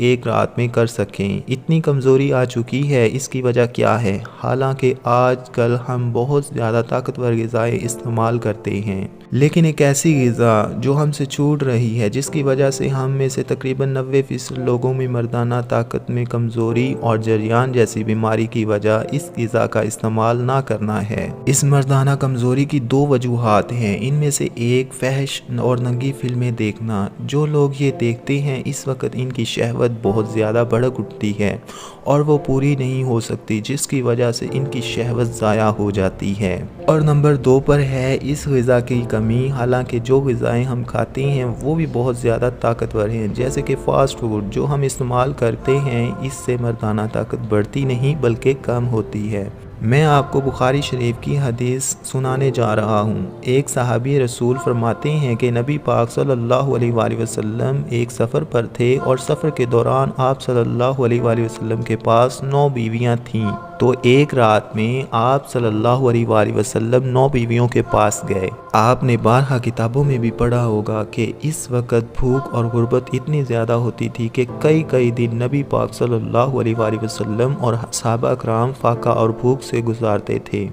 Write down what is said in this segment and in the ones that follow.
ایک رات میں کر سکیں۔ اتنی کمزوری آ چکی ہے، اس کی وجہ کیا ہے؟ حالانکہ آج کل ہم بہت زیادہ طاقتور غذائیں استعمال کرتے ہیں، لیکن ایک ایسی غذا جو ہم سے چھوٹ رہی ہے، جس کی وجہ سے ہم میں سے تقریباً 90% لوگوں میں مردانہ طاقت میں کمزوری اور جریان جیسی بیماری کی وجہ اس غذا کا استعمال نہ کرنا ہے۔ اس مردانہ کمزوری کی دو وجوہات ہیں۔ ان میں سے ایک فحش اور ننگی فلمیں دیکھنا۔ جو لوگ یہ دیکھتے ہیں اس وقت ان کی شہوت بہت زیادہ بھڑک اٹھتی ہے اور وہ پوری نہیں ہو سکتی، جس کی وجہ سے ان کی شہوت ضائع ہو جاتی ہے۔ اور نمبر 2 پر ہے اس غذا کی کمی۔ حالانکہ جو غذائیں ہم کھاتے ہیں وہ بھی بہت زیادہ طاقتور ہیں، جیسے کہ فاسٹ فوڈ جو ہم استعمال کرتے ہیں، اس سے مردانہ طاقت بڑھتی نہیں بلکہ کم ہوتی ہے۔ میں آپ کو بخاری شریف کی حدیث سنانے جا رہا ہوں۔ ایک صحابی رسول فرماتے ہیں کہ نبی پاک صلی اللہ علیہ وآلہ وسلم ایک سفر پر تھے اور سفر کے دوران آپ صلی اللہ علیہ وآلہ وسلم کے پاس 9 بیویاں تھیں۔ تو ایک رات میں آپ صلی اللہ علیہ وآلہ وسلم 9 بیویوں کے پاس گئے۔ آپ نے بارہا کتابوں میں بھی پڑھا ہوگا کہ اس وقت بھوک اور غربت اتنی زیادہ ہوتی تھی کہ کئی دن نبی پاک صلی اللہ علیہ وآلہ وسلم اور صحابہ اکرام فاقہ اور بھوک سے گزارتے تھے،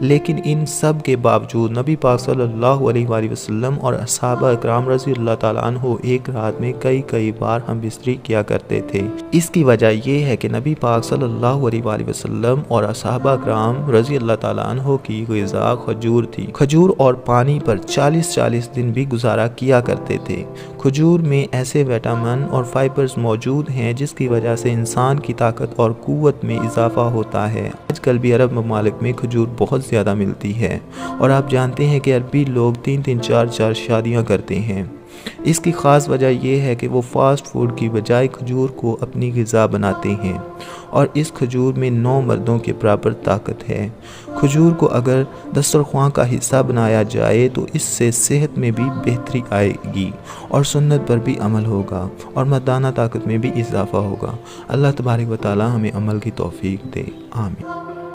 لیکن ان سب کے باوجود نبی پاک صلی اللہ علیہ وآلہ وسلم اور صحابہ اکرام رضی اللہ تعالیٰ عنہ ایک رات میں کئی بار ہم بستری کیا کرتے تھے۔ اس کی وجہ یہ ہے کہ نبی پاک صلی اللہ علیہ وآلہ وسلم اور صحابہ اکرام رضی اللہ تعالیٰ عنہ کی غذا کھجور تھی۔ کھجور اور پانی پر 40 دن بھی گزارا کیا کرتے تھے۔ کھجور میں ایسے وٹامن اور فائبرز موجود ہیں جس کی وجہ سے انسان کی طاقت اور قوت میں اضافہ ہوتا ہے۔ آج کل بھی عرب ممالک میں کھجور بہت زیادہ ملتی ہے، اور آپ جانتے ہیں کہ عربی لوگ 3 4 شادیاں کرتے ہیں۔ اس کی خاص وجہ یہ ہے کہ وہ فاسٹ فوڈ کی بجائے کھجور کو اپنی غذا بناتے ہیں، اور اس کھجور میں 9 مردوں کے برابر طاقت ہے۔ کھجور کو اگر دسترخوان کا حصہ بنایا جائے تو اس سے صحت میں بھی بہتری آئے گی اور سنت پر بھی عمل ہوگا اور مردانہ طاقت میں بھی اضافہ ہوگا۔ اللہ تبارک و تعالی ہمیں عمل کی توفیق دے، آمین۔